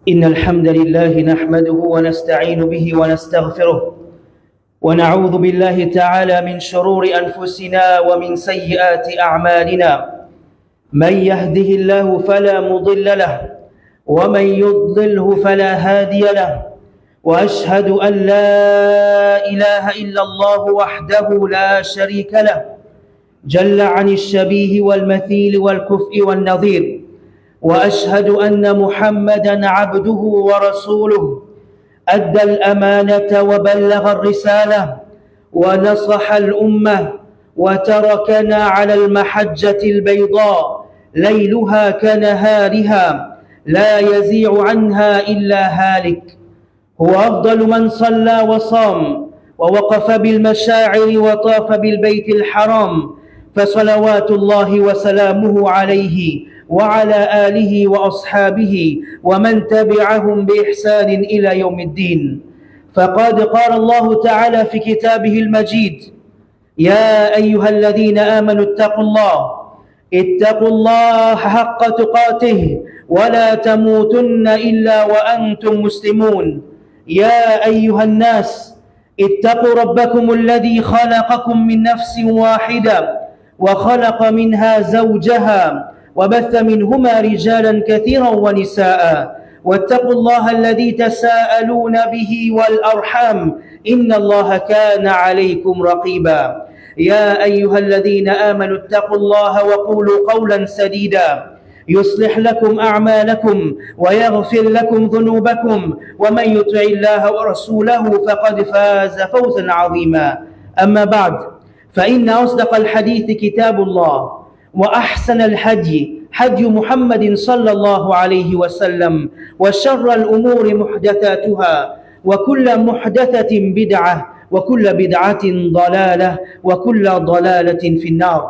إن الحمد لله نحمده ونستعين به ونستغفره ونعوذ بالله تعالى من شرور أنفسنا ومن سيئات أعمالنا. من يهده الله فلا مضل له ومن يضلله فلا هادي له، وأشهد أن لا إله إلا الله وحده لا شريك له جل عن الشبيه والمثيل والكفء والنظير، وأشهد أن محمدًا عبده ورسوله أدى الأمانة وبلغ الرسالة ونصح الأمة وتركنا على المحجة البيضاء ليلها كنهارها لا يزيغ عنها إلا هالك. هو أفضل من صلى وصام ووقف بالمشاعر وطاف بالبيت الحرام، فصلوات الله وسلامه عليه وعلى آله وأصحابه ومن تبعهم بإحسان إلى يوم الدين. فقد قال الله تعالى في كتابه المجيد: يا أيها الذين آمنوا اتقوا الله حق تقاته ولا تموتن إلا وأنتم مسلمون. يا أيها الناس اتقوا ربكم الذي خلقكم من نفس واحدة وخلق منها زوجها وبث منهما رجالا كثيرا ونساء، واتقوا الله الذي تساءلون به والأرحام إن الله كان عليكم رقيبا. يا أيها الذين آمنوا اتقوا الله وقولوا قولا سديدا يصلح لكم أعمالكم ويغفر لكم ذنوبكم، ومن يطع الله ورسوله فقد فاز فوزا عظيما. أما بعد، فإن أصدق الحديث كتاب الله، وأحسن الهدي هدي محمد صلى الله عليه وسلم، وشر الأمور محدثاتها، وكل محدثة بدعة، وكل بدعة ضلالة، وكل ضلالة في النار.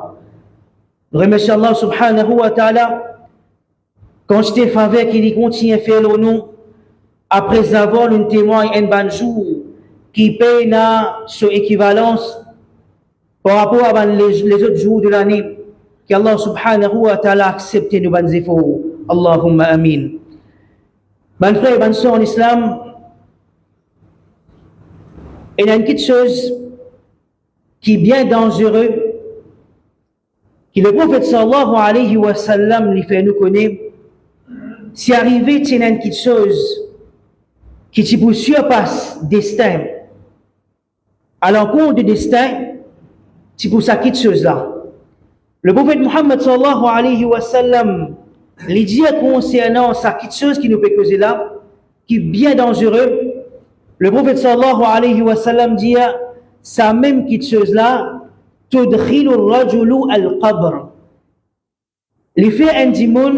Remercie Allah subhanahu wa ta'ala quand je t'ai fait qu'il continue à faire le nom après avoir un témoin un bon jour qui paye son équivalence par rapport à les autres jours de l'année. Qu'Allah subhanahu wa ta'ala accepte nos bons efforts. Allahumma amin. Mes frères et mes sœurs en islam, il y a une petite chose qui est bien dangereuse, que le prophète sallallahu alayhi wa sallam lui fait nous connaître. Si arrivé, il y a une petite chose qui te surpasse destin, à l'encontre du destin, tu pour ça petite chose-là. Le prophète Muhammad sallallahu alayhi wa sallam lui dit concernant sa petite chose qui nous peut causer là, qui est bien dangereux. Le prophète sallallahu alayhi wa sallam dit sa même petite chose là, tudkhilu ar-rajulu al-qabr. Les faits indimun,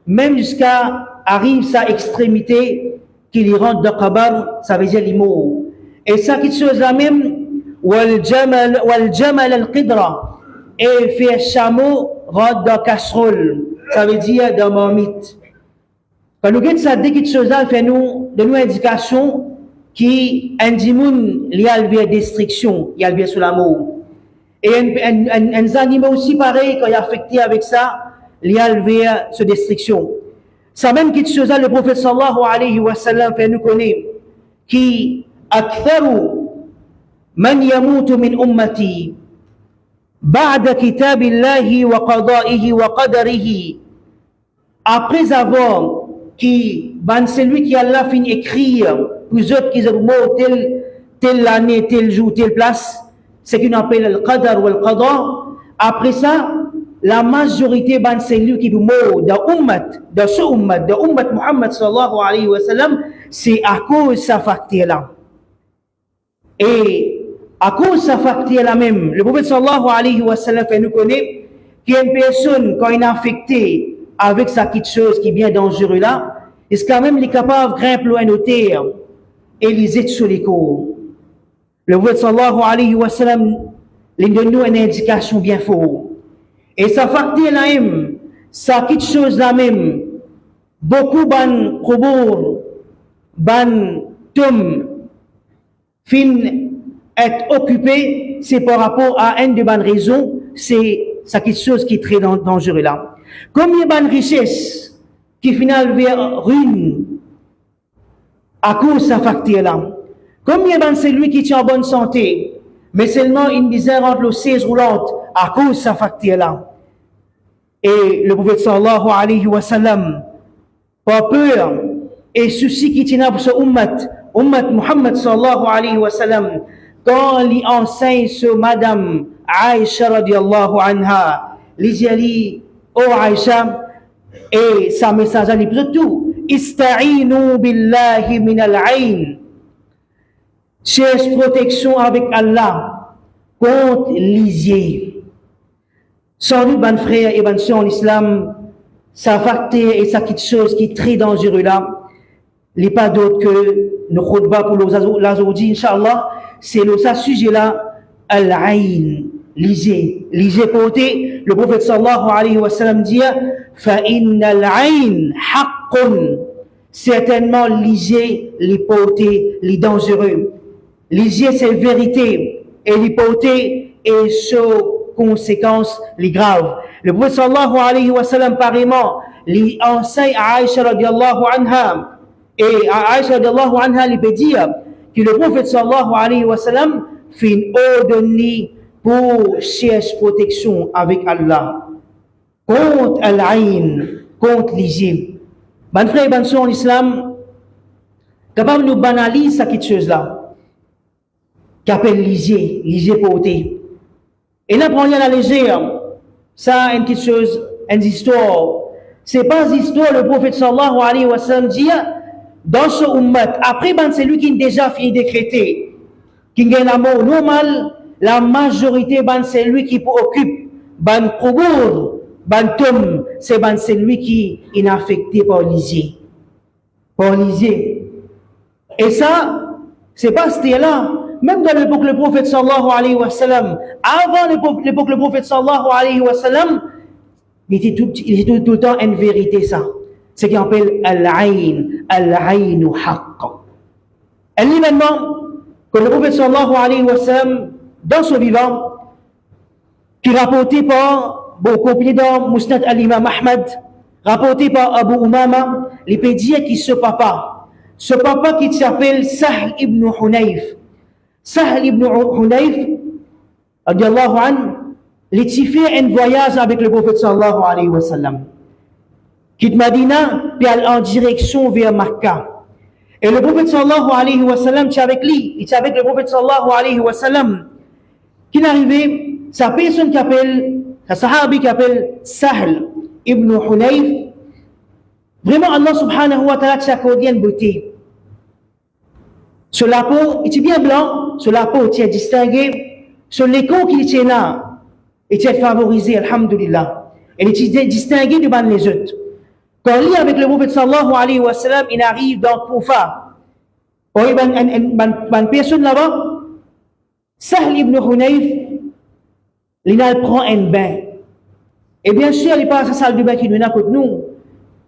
même jusqu'à arrive sa extrémité qu'il y rentre dans qabr, ça veut dire les mots. Et ça petite chose là même, wal jamal al-qidra. Et faire chameau rentre dans casserole, ça veut dire dans marmite. Quand nous regardons ça, dès que chose là fait nous de nous indication qui indimun il y a le destruction, il y a le bien sous l'amour. Et un animal aussi pareil quand il est affecté avec ça, il y a le bien sous destruction. Ça même quelque chose là le prophète sallallahu alayhi wa sallam fait nous connaître qui aktharu man yamutu min ummati بعد كتاب الله وقضائه وقدره. Après avoir qui celui qui Allah fin écrire pour autres qui ont mort telle année, tel jour, telle place, c'est qu'on appelle le qadar ou le qada. Après ça, la majorité celui qui est mort dans ce ummat Muhammad sallallahu alayhi wa sallam, c'est à cause de sa facture là. Et à cause de sa facture là même, le prophète sallallahu alayhi wa sallam fait nous connaître qu'il y a une personne quand il est affecté avec sa petite chose qui est bien dangereuse là, est-ce quand même il est capable de grimper loin de terre et les aider sur les cours. Le prophète sallallahu alayhi wa sallam il donne nous une indication bien forte. Et sa facture là même, sa petite chose là même, beaucoup ban qubur, ban tom, fin être occupé, c'est par rapport à une de bonnes raisons, c'est quelque chose qui est très dangereux là. Comme il y a une richesse qui finale vers ruine, à cause de sa facture-là. Combien ben c'est lui qui est en bonne santé, mais seulement une misère entre les sièges roulantes à cause de sa facture-là. Et le prophète sallallahu alayhi wa sallam, pas peur et souci qui tient pour ce ummat Muhammad sallallahu alayhi wa sallam, quand il enseigne sur Madame Aïcha radiallahu anha, il dit, oh Aïcha, et sa message à lui, tout, ista'inu billahi min al-ayn, cherche protection avec Allah contre l'isier. Sans doute, ben frère et ben sœur en islam, ça facteur et ça quelque chose qui est très dangereux là, il n'est pas d'autre que nos khutbah pour l'azodi, Inch'Allah, c'est le sujet là, al-ayn, l'isier. L'isier côté, le prophète sallallahu alayhi wa sallam dit, fa inna al-ayn haqqun, certainement l'isier, l'hypothé, les dangereux. L'isier, c'est vérité, et l'hypothé est sur conséquences les graves. Le prophète sallallahu alayhi wa sallam pareillement lui enseigne à Aïcha radiallahu anha, et à Aïcha radiallahu anha lui peut dire que le prophète sallallahu alayhi wa sallam fait une ordonnée pour chercher protection avec Allah contre al-ayn, contre l'isier. Ben frère, ben soeur en islam, capable de nous banaliser cette chose-là, qu'appelle l'isier porté. Et là, prenons à la légère, ça, une petite chose, une histoire. C'est pas une histoire, le prophète sallallahu alayhi wa sallam dit, dans ce ummat, après, ben, c'est lui qui a déjà fini de décréter, qui a un mort normal, la majorité, ben, c'est lui qui occupe, ben, progour, ben, tom, c'est ben, c'est lui qui est affecté par l'isier. Par l'isier. Et ça, c'est pas c'était là. Même dans l'époque le prophète sallallahu alayhi wa sallam, avant l'époque le prophète sallallahu alayhi wa sallam, il était tout le temps une vérité ça. C'est qu'on appelle al-ayn haqq. Et l'événement que le prophète sallallahu alayhi wa sallam, dans son vivant, qui rapporté par, copié dans Musnad al-Imam Ahmad, rapporté par Abu Umama, les peut dire qui ce papa qui s'appelle Sahl ibn Hunayf. Sahl ibn Hunayf, radiallahu anhu, il a fait un voyage avec le prophète sallallahu alayhi wa sallam. Quitte Madina, puis aller en direction vers Makkah. Et le prophète sallallahu alayhi wa sallam, il avec lui, il était avec le prophète sallallahu alayhi wa sallam. Qui est arrivé, sa personne qui appelle, sa sahabi qui appelle Sahl ibn Hunayf, vraiment Allah subhanahu wa ta'ala t'a accordé une beauté. Sur la peau, il était bien blanc, sur la peau, il était distingué, sur l'écho qui était là, il était favorisé, alhamdulillah. Il était distingué devant les autres. Quand il est avec le prophète sallallahu alayhi wa sallam, il arrive dans Koufa. Il y a une personne là-bas, Sahl ibn Hunayf, il prend un bain. Et bien sûr, il passe à la salle de bain qui nous a contre nous.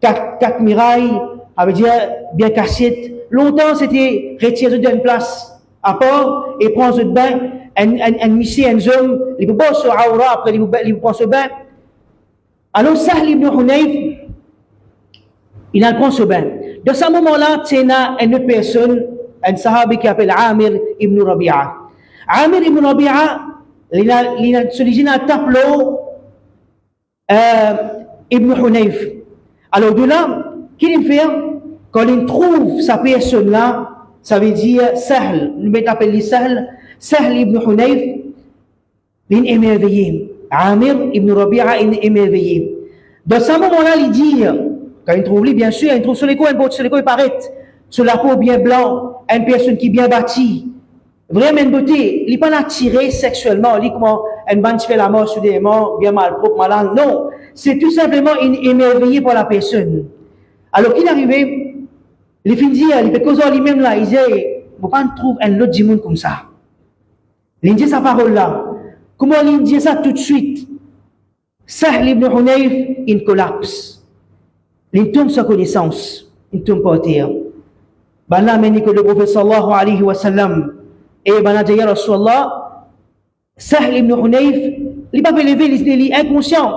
Quatre murailles, avec dire bien cassette. Longtemps, c'était retiré d'une place à part et prend ce bain. Un monsieur, un homme, il peut pas se aura après, il prend ce bain. Alors, Sahl ibn Hunayf, il prend ce bain. Dans ce moment-là, il y a une autre personne, un sahabi qui s'appelle Amir ibn Rabi'a. Amir ibn Rabi'a, il a sollicité un tableau ibn Hunayf. Alors de là, qu'il fait, quand il trouve sa personne-là, ça veut dire Sahl, il appelle Sahl ibn Hunayf, il est émerveillé. Amir ibn Rabi'a est émerveillé. Dans ce moment-là, il dit, quand il trouve lui, bien sûr, il trouve sur les coins, il paraît, sur la peau bien blanc, une personne qui est bien bâtie, vraiment une beauté, il n'est pas attiré sexuellement, il dit comment une bande fait la mort soudainement, bien mal propre, malade, non. C'est tout simplement émerveillé par la personne. Alors qu'il est arrivé, il finit de dire, il peut causer lui-même là, il dit, vous ne trouvez un autre monde comme ça. Il dit sa parole là. Comment il dit ça tout de suite? Sahl ibn Hunayf, il collapse. Il tombe sa connaissance. Il tombe par terre. Ben là, il dit que le prophète sallallahu alayhi wa sallam, et ben là, ya Rasulallah, Sahl ibn Hunayf, il n'a pas levé, il est inconscient.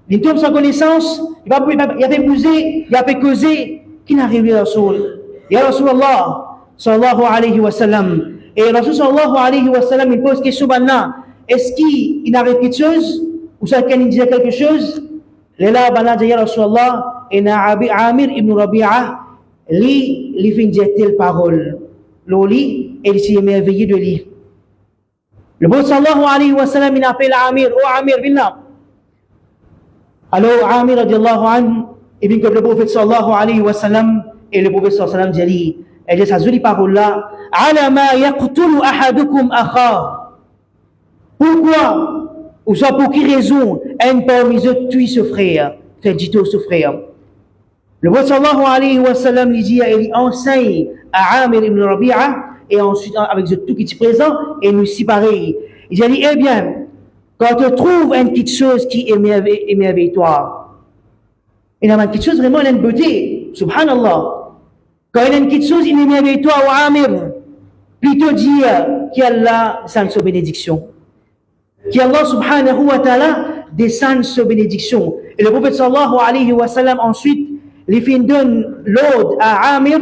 Il tombe sa connaissance, il a fait bouger, il a fait causer, qui n'a arrivé à Rasul. Ya Rasulallah, sallallahu alayhi wa sallam. Et Rasul sallallahu alayhi wa sallam, il pose question maintenant, est-ce qu'il a quelque chose, ou ça qu'il disait quelque chose? Là, bana dit, ya Rasulallah, et na Amir ibn Rabi'a, li fin dire telle parole. L'oli, et il s'est émerveillé de lui. Le prophète sallallahu alayhi wa sallam, il appelle Amir, oh Amir, viens là. Alors Amir radiallahu anhu, et bien comme le prophète sallallahu alayhi wa sallam, et le prophète sallallahu alayhi wa sallam dit, elle dit sa jolie parole là, ala ma yaqtulu ahadukum akha. Pourquoi, ou soit pour qui raison, un parmi eux tue ce frère, fait dit ce frère. Le prophète sallallahu alayhi wa sallam lui dit, il enseigne à Amir ibn Rabi'a, et ensuite avec tout qui est présent, et nous séparer. Il dit, eh bien, quand tu trouves une petite chose qui émerveille toi, il y a une petite chose vraiment, elle a une beauté, subhanallah. Quand il y a une petite chose, il émerveille toi, ou Amir, plutôt dire qu'Allah descende sa bénédiction. Qu'Allah subhanahu wa ta'ala descende sa bénédiction. Et le prophète sallallahu alayhi wa sallam ensuite, les filles donnent l'ordre à Amir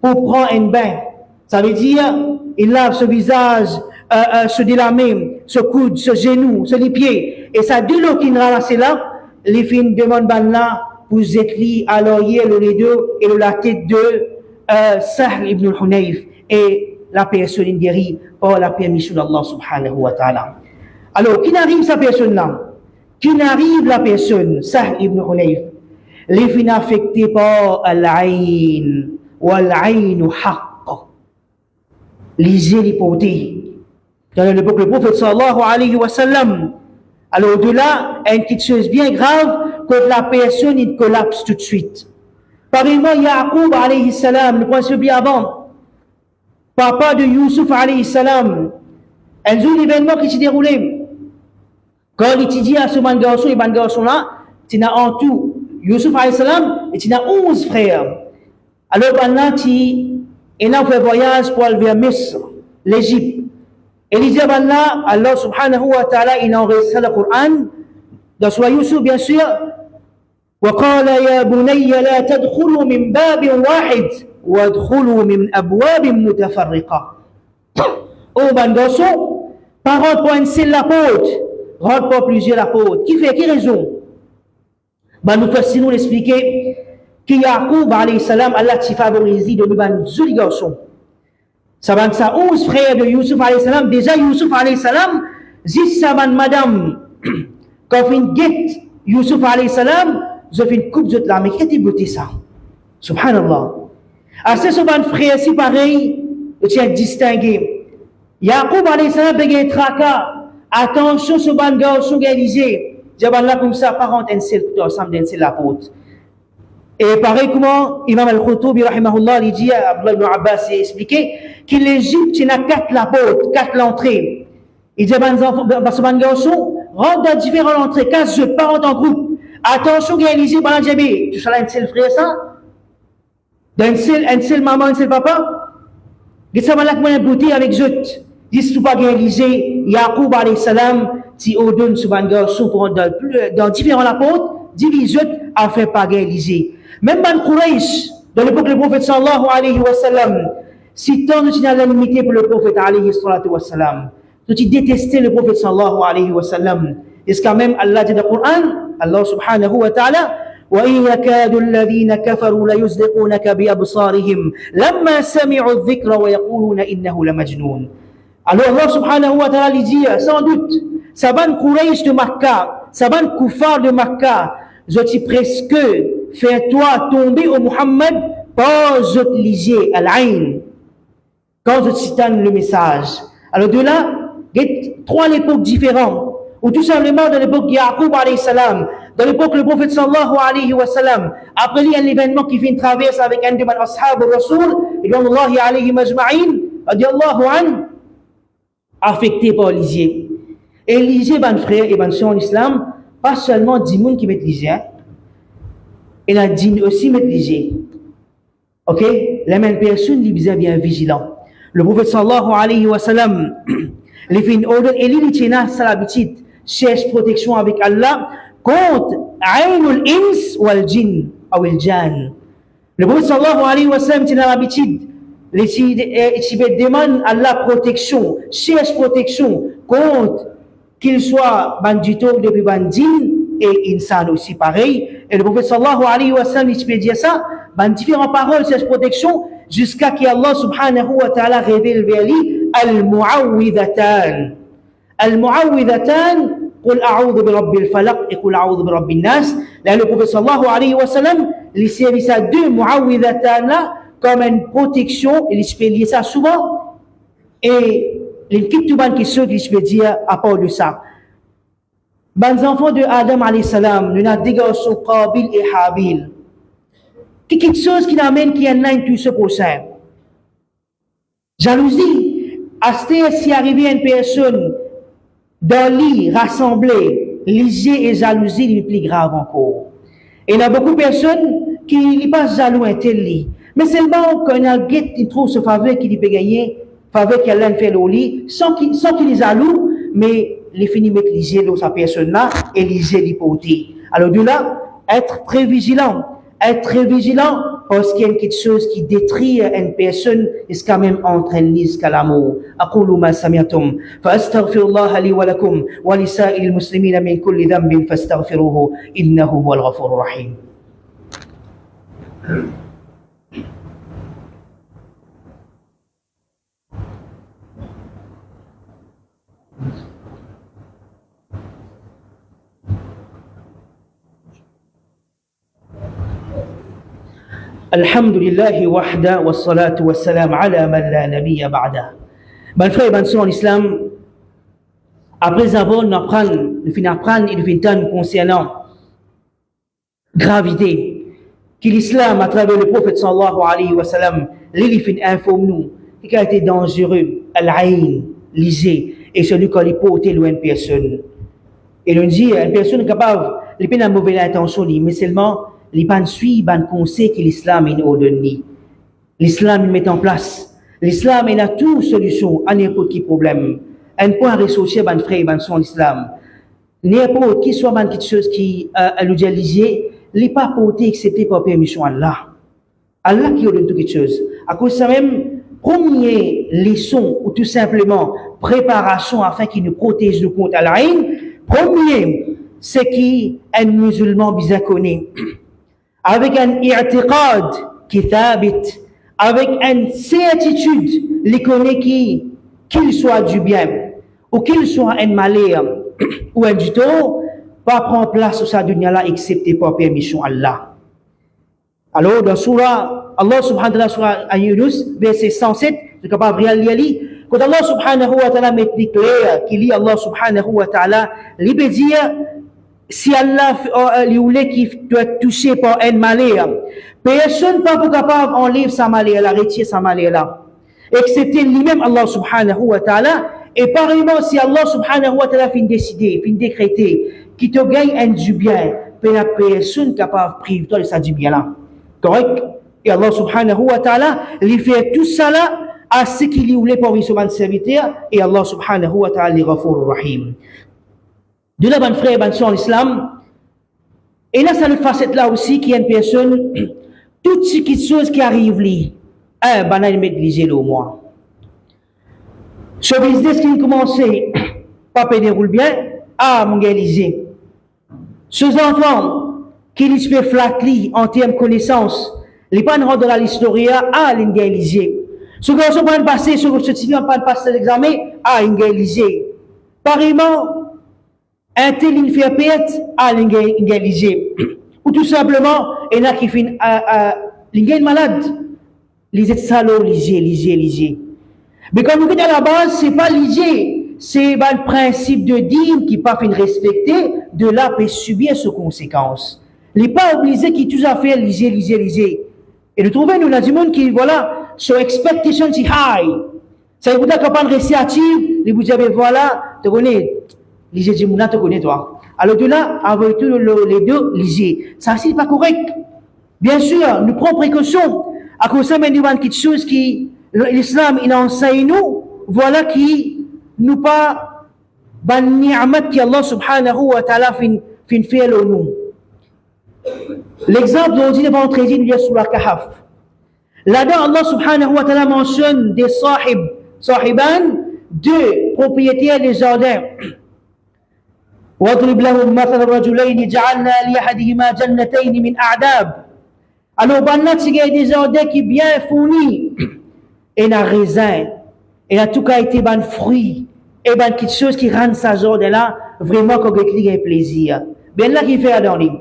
pour prendre un bain. Ça veut dire, il lave ce visage, ce de la main, ce coude, ce genou, ce les pieds. Et ça, de l'eau qu'il ramasse là, les filles demandent là, vous êtes liés à l'oreiller, le deux et la tête de Sahl ibn al-Hunayf. Et la personne est guérie par la permission d'Allah subhanahu wa ta'ala. Alors, qui n'arrive sa personne là? Qui n'arrive la personne, Sahl ibn al-Hunayf? Les filles affectées par al-ayn, wal-aynu haqq. Lisez l'hypothèse. Dans l'époque, le prophète sallallahu alayhi wa sallam. Alors, au-delà, une petite chose bien grave, quand la personne, il collapse tout de suite. Pareillement, Yaqub alayhi salam, le point bien avant, papa de Yusuf alayhi salam, un jour l'événement qui s'est déroulé. Quand il dit à ce garçon, et ce garçon là, il y a en tout, Yusuf alayhi salam, et il y a 11 frères. Alors, maintenant, il a fait voyage pour aller vers Misr, l'Égypte. Et il dit à Allah subhanahu wa ta'ala, il a enregistré le Coran, dans Surah Yusuf, bien sûr, وقال يا بني لا تدخلوا من باب واحد وادخلوا من أبواب متفرقة. Oh, ben garçon, pas rentre pour une seule apôtre, rentre pour plusieurs apôtres. Qui fait, qui raison? Ben nous faisons l'expliquer que Yaqub alayhi salam, Allah t'y favorise de nous ban joli garçon. Ça va ça 11 frères de Yusuf alayhi salam. Déjà Yusuf alayhi salam, zis ça va madame, quand il guette Yusuf alayhi salam, je fais une coupe de la, mais qu'est-ce que beauté ça? Subhanallah. À ce frère si pareil, tu tiens distingué. Yaqub alayhi salam, il y a un tracas. Attention, ce ban garçon réalisé. Là comme ça, parent un seul ensemble d'un seul apôtre. Et pareil comment Imam al-Khoutubi rahimahullah il dit à Abdullah ibn Abbas il a expliqué que l'Égypte il y a 4 apôtres, 4 l'entrée. Il dit ce ban garçon rentre dans différentes entrées, 15 jeux, parents en groupe. Attention, réalisé par la Djabé. Tu sais, un seul frère, ça? Un seul maman, un seul papa? Et ça va là comme une beauté avec Zut. Dis-tu pas réalisé, Yaqub alayhi salam, si on donne ce ban garçon pour dans différents apôtres, divise a fait pas réaliser. Même Ban Quraysh, dans l'époque du prophète sallallahu alayhi wa sallam, si tant de l'animité pour le prophète alayhi salatu wa sallam, tu détestais le prophète sallallahu alayhi wa sallam. Est-ce quand même Allah dit dans le Coran, Allah subhanahu wa ta'ala, وَإِنْ يَكَادُ الَّذِينَ كَفَرُوا لَيُزْلِقُونَكَ بِأَبْصَارِهِمْ لَمَّا سَمِعُوا الذِّكْرَ وَيَقُولُونَ إِنَّهُ لَمَجْنُونَ. Alors Allah subhanahu wa ta'ala lui dit, sans doute, Saban Quraysh de Makkah, Saban Koufar de Makkah, je t'ai presque fait toi tomber au Muhammad par je te lisais al-ayn. Quand je cite le message. Alors de là, il y a 3 époques différentes. Ou tout simplement dans l'époque de Yaqub alayhi salam, dans l'époque du prophète sallallahu alayhi wa sallam, après il y a un événement qui fait une traverse avec un de mes ashab al-Rasoul, ridwanullahi alayhi majma'in, radiallahu an, affecté par l'Égypte. Et l'Égypte, ben frère et ben sœur en islam, pas seulement 10 personnes qui mettent l'Égypte, il y a 10 aussi mettent l'Égypte. Ok? La même personne, il est bien vigilant. Le prophète sallallahu alayhi wa sallam, les fait une ordre, et il tient ça l'habitude, cherche protection avec Allah contre Aynul Ins wal Jinn ou al Jan. Le prophète sallallahu alayhi wa sallam tient l'habitude, les demandent à la protection, cherche protection contre qu'il soit bandito depuis bandine et insan aussi pareil. Et le prophète sallallahu alayhi wa sallam, il peut dire ça, différentes paroles, cherche protection, jusqu'à qu'Allah subhanahu wa ta'ala révèle vers lui al-mu'awwidhatan. Al-mu'awwidhatan, قل أعوذ برب الفلق et قل أعوذ برب الناس. Là, le prophète sallallahu alayhi wa sallam, il servi ça deux mu'awwidhatan là, comme une protection, il peut lier ça souvent. Et les kitouban qui sont, il peut dire à part de ça. Les enfants de Adam alayhi salam, nous avons des garçons Qabil et Habil. Quelque chose qui amène qui est tout ce prochain. Jalousie. Asté si arrivé une personne dans lit rassemblé, liser et jalousie, il est plus grave encore. Et il y a beaucoup de personnes qui ne sont pas jaloux un tel lit. Mais seulement quand il trouve ce faveur qu'il peut gagner, faveur qu'il a fait au lit, sans qu'il est jaloux, mais il finit de mettre liser dans sa personne-là et liser l'hypothèse. Alors de là, être très vigilant parce qu'il y a quelque chose qui détruit une personne et ce quand même entraîne jusqu'à l'amour. أقول ما سمعتم فأستغفر الله لي ولكم ولسائر المسلمين من كل ذنب فاستغفروه إنه هو الغفور الرحيم. الحمد لله وحده والصلاة والسلام على من لا نبي بعده. Ben frère, ben soeur en islam, après avoir apprendre et de finir concernant gravité, que l'islam à travers le prophète sallallahu alayhi wa sallam, l'élifin informe nous, qui a été dangereux, al-aïn, lisé, et celui qui a porté loin une personne. Et l'on dit, une personne capable, il peut avoir une mauvaise intention, mais seulement, les pas suivent les conseils que l'islam est ordonné. L'islam met en place. L'islam a toute solution à n'importe quel problème. Un point ressourcier, ban frère, ban son l'islam. N'importe qui soit ban quelque chose qui a l'utilisé, n'est pas porté excepté par permission Allah. Allah qui ordonne toute chose. À cause de ça même, première leçon ou tout simplement préparation afin qu'il nous protège nous contre Allah. Premier, c'est qu'un musulman bien connu. Avec un i'tiqad qui thabit, avec une certitude, les connaît qu'il soit du bien, ou qu'il soit un malheur, ou un du tort, pas prendre place sur sa dunya là, excepté par permission Allah. Alors, dans Surah, Allah subhanahu wa ta'ala, Surah Yunus, verset 107, je ne peux pas vraiment lire, quand Allah subhanahu wa ta'ala met clair, qu'il lit Allah subhanahu wa ta'ala, il peut dire, si Allah voulait qu'il doit toucher par un malheur, personne n'est pas capable d'enlever sa malheur, de retirer sa malheur là. Excepté lui-même Allah subhanahu wa ta'ala. Et pareillement, si Allah subhanahu wa ta'ala finit décider, finit décréter, qu'il te gagne un du bien, personne n'est capable de priver toi de ça du bien là. Correct? Et Allah subhanahu wa ta'ala, il fait tout ça là, à ce qu'il voulait pour lui serviteur, et Allah subhanahu wa ta'ala, il Ghafur Rahim. De là, ben frère, ben soeur en l'islam, et là, ça nous facette là aussi qu'il y a une personne, toutes ces choses qui arrivent là, ben là, il met de au moins. Ce business qui a commencé, pas déroule bien, mon gars, lisez. Ces enfants qui lisent flatly en termes de connaissances, les pas rentrent dans l'histoire, les gars, lisez. Ce garçon pas passer, ce certificat pas passer l'examen, les gars, lisez. Pareillement, un tel il fait perte à l'ingélisé. Ou tout simplement, il y en a qui finissent l'ingé malade. Lisez ça, lisez. Mais comme vous dites à la base, c'est pas lisez, c'est le principe de dire qui pas fait respecter, de là peut subir ses conséquences. Les pas obligés qui tout à fait lisez. Et de trouver nous, là, du monde qui, voilà, so expectation is high. Ça veut dire qu'on pas une réciative, les vous avez, voilà, te connais. Lisez du mouna te connais toi. Alors de là, avec tous les deux, lisez. Ça c'est pas correct. Bien sûr, nous prenons précaution. À cause de ça, il y a quelque chose qui l'islam il enseigne nous. Voilà qui nous pas ban ni'mat qui Allah subhanahu wa ta'ala fin fait nous. L'exemple dont on dit devant traiter nous sur la Kahf. Là-dedans, Allah subhanahu wa ta'ala mentionne des sahiban, deux propriétaires des jardins. وَاضْرِبْ لَهُمْ مَثَلَ الرَّجُلَيْنِ جَعَلْنَا لِأَحَدِهِمَا جَنَّتَيْنِ مِنْ أَعْنَابٍ. Alors, banat, c'est des jardins qui bien fournis. Et la raisin, et la tout cas été ban fruit, et ban quelque chose qui rend sa jardin-là vraiment qu'on a un plaisir. Bien là, qui fait dans lui.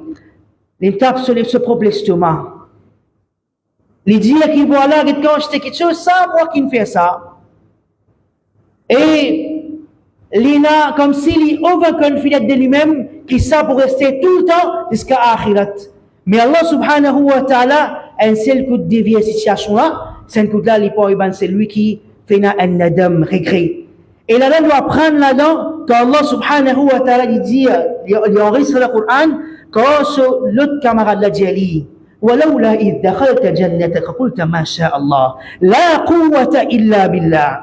Il tape sur ce propre estomac. Il dit qu'il voilà, quand je quelque chose, ça, moi qui me fais ça. Et Lina, comme s'il est overconfident de lui-même, qui ça pour rester tout le temps jusqu'à Akhirat. Mais Allah subhanahu wa ta'ala, un seul coup de dévier cette situation-là, c'est un coup de là, c'est lui qui fait un nadam, regret. Et là, on doit prendre là-dedans, quand Allah subhanahu wa ta'ala, il dit, il enregistre le Coran, quand l'autre camarade l'a dit, ولولا إذ دخلت جنتك قلت ما شاء الله لا قوة إلا بالله.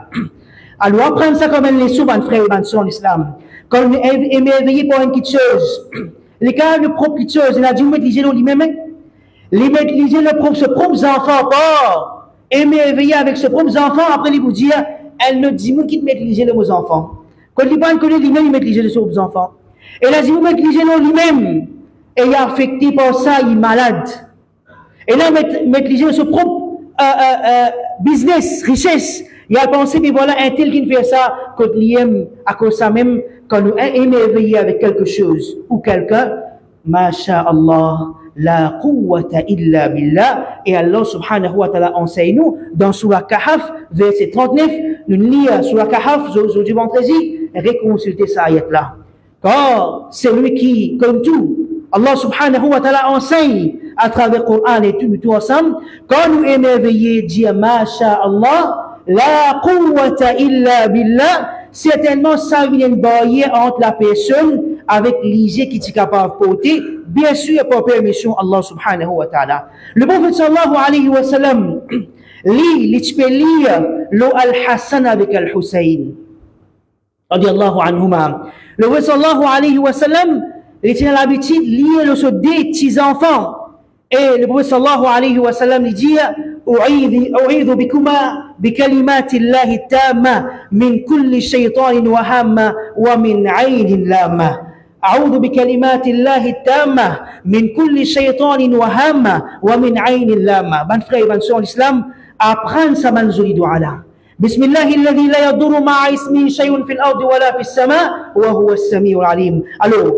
Alors, on prend ça comme un leçon, mon frère et ma soeur en islam. Quand on est émerveillé par une petite chose, les cas de propre petite chose, il a dit, vous mettez dans lui-même, les mettre ses propres enfants, pas émerveillé avec ses propres enfants, après il vous dit, elle ne dit, vous qui mettez les vos enfants. Quand il parle que lui-même, il met les ses propres enfants. Et là, si vous mettez les dans lui-même, et il est affecté par ça, il est malade. Et là, mettre les son propre business, richesse. Il a pensé, mais voilà, un tel qui fait ça, quand il aime, à cause de ça même, quand nous est émerveillé avec quelque chose ou quelqu'un, masha'Allah, la quwwata illa billah. Et Allah subhanahu wa ta'ala enseigne nous, dans Surah Kahf, verset 39, nous lisons Surah Kahf, aujourd'hui vendredi, réconsulter cette ayat-là. Car c'est lui qui, comme tout, Allah subhanahu wa ta'ala enseigne à travers le Coran et tout ensemble, quand nous émerveillés, dire masha'Allah, la quwwata illa billah, certainement ça vient de barrière entre la personne avec l'isée qui est capable de porter, bien sûr par permission Allah subhanahu wa ta'ala. Le prophète sallallahu alayhi wa sallam tu peux lire le Al-Hassan avec Al-Hussein radiallahu anhuma. Le prophète sallallahu alayhi wa sallam il tient l'habitude de lire le sort des petits enfants. Et le prophète sallallahu alayhi wa sallam lui dit أعيذ بكما بكلمات الله التامة من كل شيطان وهامة ومن عين لامة. أعوذ بكلمات الله التامة من كل شيطان وهامة ومن عين لامة. Ban frère, ban soeur en islam, apprendre sa manzoli dua là. بسم الله الذي لا يضر مع اسمه شيء في الأرض ولا في السماء وهو السميع العليم. Alors,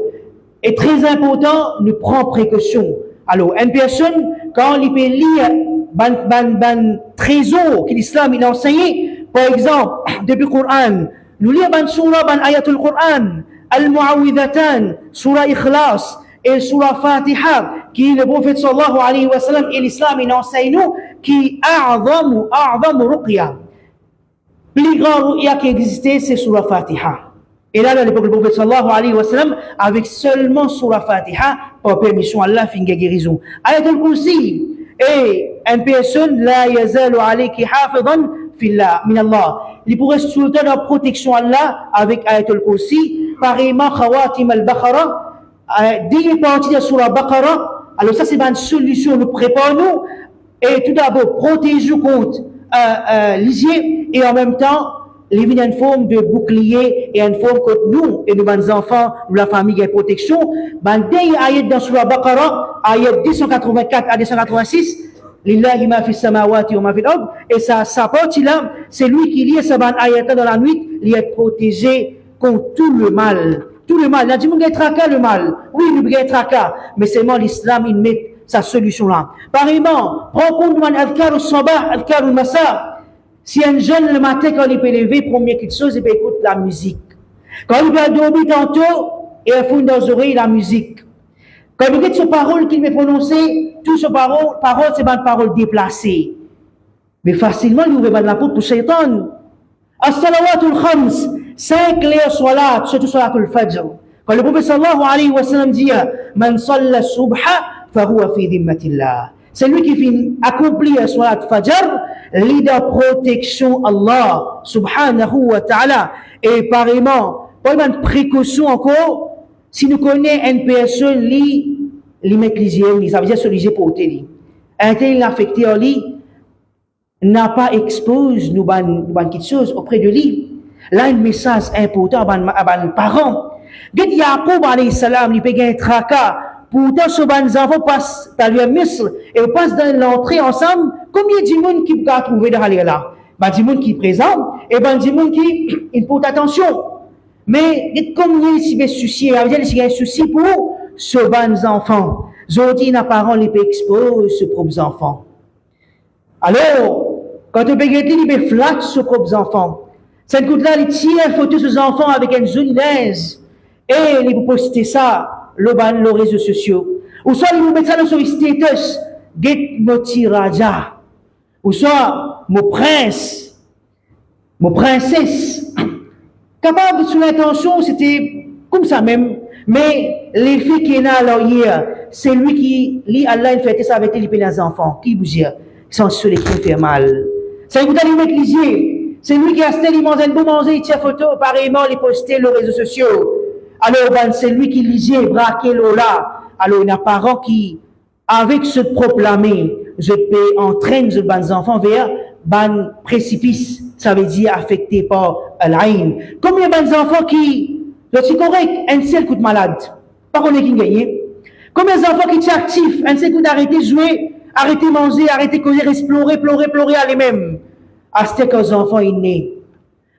est très important, nous prend précaution. Alors, une personne, quand il peut lire ban trésor que l'islam il a enseigné, par exemple, depuis le Coran, nous lisons ban surah, ban ayatul Coran, al-Mu'awwidhatan, surah Ikhlas et surah Fatiha, qui le prophète sallallahu alayhi wa sallam et l'islam il enseigne nous, qui a'zamu ruqya. Plus grand ruqya qui existait, c'est surah Fatiha. Et là, à l'époque, le prophète sallallahu alayhi wa sallam, avec seulement surah Fatiha, par permission Allah, fin guérison. Ayatul Kursi, et une personne, la yazalu alayki hafidan fillah, min Allah. Il pourrait se souhaiter la protection Allah avec Ayatul Kursi, pareillement, Khawatim al-Baqarah, dès partie de surah Baqarah. Alors ça, c'est une solution, nous préparons-nous, et tout d'abord, protéger contre l'isier, et en même temps, il y a une forme de bouclier et une forme que nous et nos enfants, la famille et protection. Dès ayat dans Surah Baqarah, ayat 284 à 286, Lillahi ma fi samawati wa ma fi al-ard, et ça partie là, c'est lui qui lit cette ayat dans la nuit, il est protégé contre tout le mal. Tout le mal. Il a dit, il tracas le mal. Oui, il y a tracas, mais c'est moi l'islam, il met sa solution là. Pareillement, prends compte de l'adhkar al-sabah, adhkar al-masa. Si un jeune le matin, quand il peut lever, première quelque chose, il peut écouter la musique. Quand il peut dormir tantôt, il faut dans les oreilles la musique. Quand il dit ce parole qu'il veut prononcer, tout ce parole, c'est une parole déplacée. Mais facilement, il ouvre la porte pour Shaitan. As-salawatul khams, 5 clés salat, surtout salatul fajr. Quand le prophète sallallahu alayhi wa sallam dit, man salla subha, fahuwa fi dhimmatillah. C'est lui qui finit accomplir salat fajr, leader protection Allah subhanahu wa ta'ala. Et pareillement, pas une précaution encore, si nous connaissons une personne, li met les yeux, ça veut dire se liger pour ôter. Un tel affecté en lit, n'a pas exposé nous quelque chose auprès de lui. Là, un message important à les parents. Quand Yaqub alayhi salam, il paye un tracas, pourtant, ce les enfants passent dans le Misr et passent dans l'entrée ensemble. Combien de monde qui peut trouver dans là? Du monde qui est présent et du monde qui il porte attention. Mais combien s'il y a souci, il y a un souci pour ce les enfants. Aujourd'hui, les parents les exposent ses propres enfants. Alors, quand on peut gagner, il peut flatter ses propres enfants. Cette goutte-là, il tire photo de ses enfants avec une jolie lèse et il peut poster ça le les réseaux sociaux. Ou soit il peut mettre ça dans son status, get moti raja. Ou soit mon prince, mon princesse. Capable de son intention, c'était comme ça même. Mais les filles qui sont là hier, c'est lui qui lit Allah, il fait ça avec les enfants. Qui vous dit? Sont ceux qui fait mal. C'est vous allez mettre les yeux. C'est lui qui a acheté les manger, bon manger, il tient photo, pareillement, les poster les réseaux sociaux. Alors, c'est lui qui lisait, braqué là. Alors, il y a un parent qui, avec ce proclamé, je peux entraîner les enfants vers un précipice, ça veut dire affecté par l'aïn. Combien d'enfants qui, c'est correct, un seul coup de malade, pas qu'on est qui gagne. Combien d'enfants qui sont actifs, un seul coup d'arrêter de jouer, arrêter de manger, arrêter de courir, explorer, pleurer à les-mêmes. À ce que les enfants sont nés.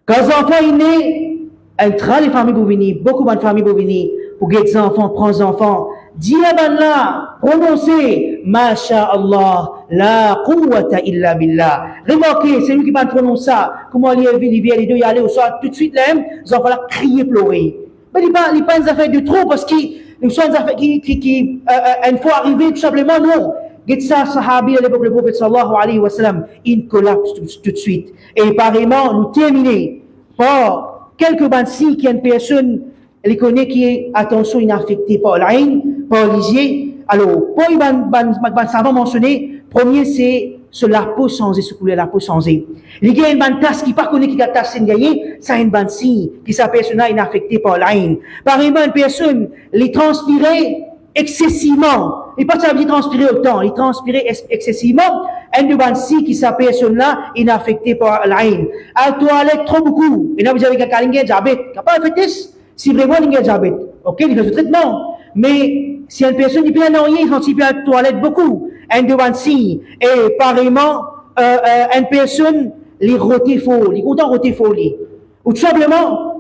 Quand les enfants sont nés, les familles pour venir, beaucoup de familles pour venir, pour que les enfants, prendre les enfants, dis là, prononcez, Masha'Allah, la quwwata illa billah. Remarquez, c'est lui qui va prononcer ça. Comment il vient les deux y aller au soir, tout de suite, les enfants là, crier, pleurer. Mais il n'est pas une affaire de trop, parce qu'ils sont une affaire qui une fois arrivé, tout simplement, non. Gitsa sahabi à l'époque, le prophète sallallahu alayhi wa sallam, il collapse tout de suite. Et pareillement, nous terminer par quelques bandes-ci qui ont une personne, elle connaît qui est, attention, inaffectée par l'aïn, par l'isier. Alors, pour les savants mentionnés, premier, c'est sur la peau changée, se couler la peau changée. Il y a une bande tasse qui pas connaît qui a tasse gagné, ça a une bande ci qui s'appelle personne inaffectée par l'aïn. Pareillement, une personne, les transpirer excessivement. Et pas ça veut dire transpirer autant, il transpirait excessivement. Un de bansi qui s'appelle personne-là, inaffecté par l'aïn. À la toilette, trop beaucoup. Et là, vous avez quelqu'un qui a diabète. Qui n'a pas fait test, si vraiment il a diabète. Ok, il fait ce traitement. Mais, si une personne qui peut en rien, il peut à la toilette beaucoup. Un de bansi. Et pareillement, une personne, les rotés faux, les contents rotés faux, ou tout simplement,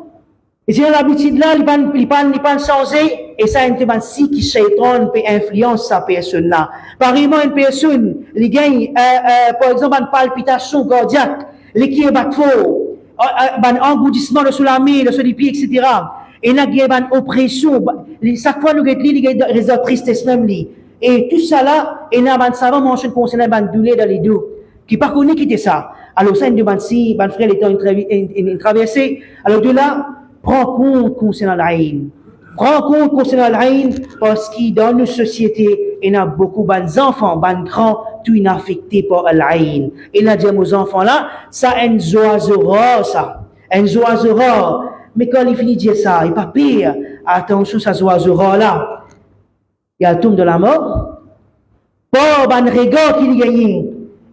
et c'est l'habitude là, il pas changé, et ça, une si qui shaitan peut influencer sa personne là. Pareillement, une personne, il gagne, par exemple, une palpitation cardiaque, les qui est faux, un engourdissement de sous la main, de sous les pieds, etc. Et là, il y a une oppression, chaque fois, nous il y a des tristesse même, et tout ça là, et là, un savant mentionne concernant une douleur dans les deux, qui pas connu qui était ça. Alors, ça, une demande si, un frère étant une traversée, alors de là, prends compte concernant l'aïn. Prends compte concernant l'aïn parce que dans nos sociétés, il y a beaucoup d'enfants, de grands, tout inaffectés par l'aïn. Et là, dire aux enfants là, ça un zoazora, ça. Un zoazora. Mais quand il finit de dire ça, il n'est pas pire. Attention, ça zoazora là. Il y a le tombe de la mort. Pas un regard qu'il gagne.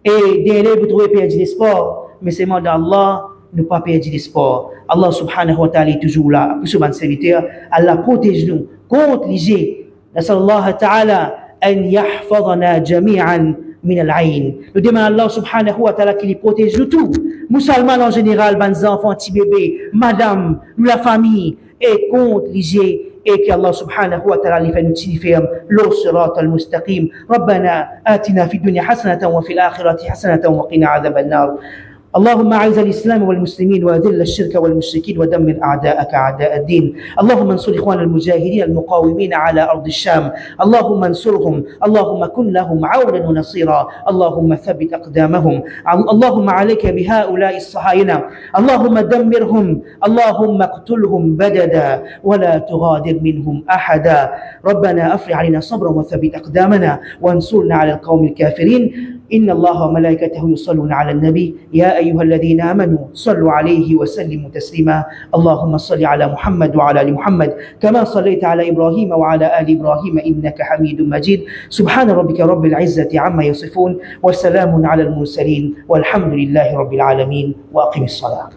Et derrière, vous trouvez perdu l'espoir. Mais c'est moi d'Allah. Ne pas perdre l'espoir. Allah subhanahu wa ta'ala est toujours là pour ce bon serviteur. Allah protège-nous contre les jets. Nas'al Allah ta'ala an yahfadhana jami'an min al-ayn. Nous demandons à Allah subhanahu wa ta'ala qu'il protège nous tous. Musulmans en général, les enfants, petits bébés, madame, nous la famille, et contre les jets. Et qu'Allah subhanahu wa ta'ala les fait nous tirer le sirat al-mustaqim. ربنا آتنا في الدنيا حسنة وفي الآخرة حسنة وقنا عذاب النار. اللهم اعز الاسلام والمسلمين واذل الشرك والمشركين ودمر اعداءك اعداء الدين. اللهم انصر اخوان المجاهدين المقاومين على ارض الشام. اللهم انصرهم. اللهم كن لهم عونا ونصيرا. اللهم ثبت اقدامهم. اللهم عليك بهؤلاء الصهاينه. اللهم دمرهم. اللهم اقتلهم بددا ولا تغادر منهم احدا. ربنا افرغ علينا صبرا وثبت اقدامنا وانصرنا على القوم الكافرين. إن الله وملائكته يصلون على النبي يا أيها الذين آمنوا صلوا عليه وسلموا تسليما اللهم صل على محمد وعلى آل محمد كما صليت على إبراهيم وعلى آل إبراهيم إنك حميد مجيد سبحان ربك رب العزة عما يصفون وسلام على المرسلين والحمد لله رب العالمين وأقم الصلاة.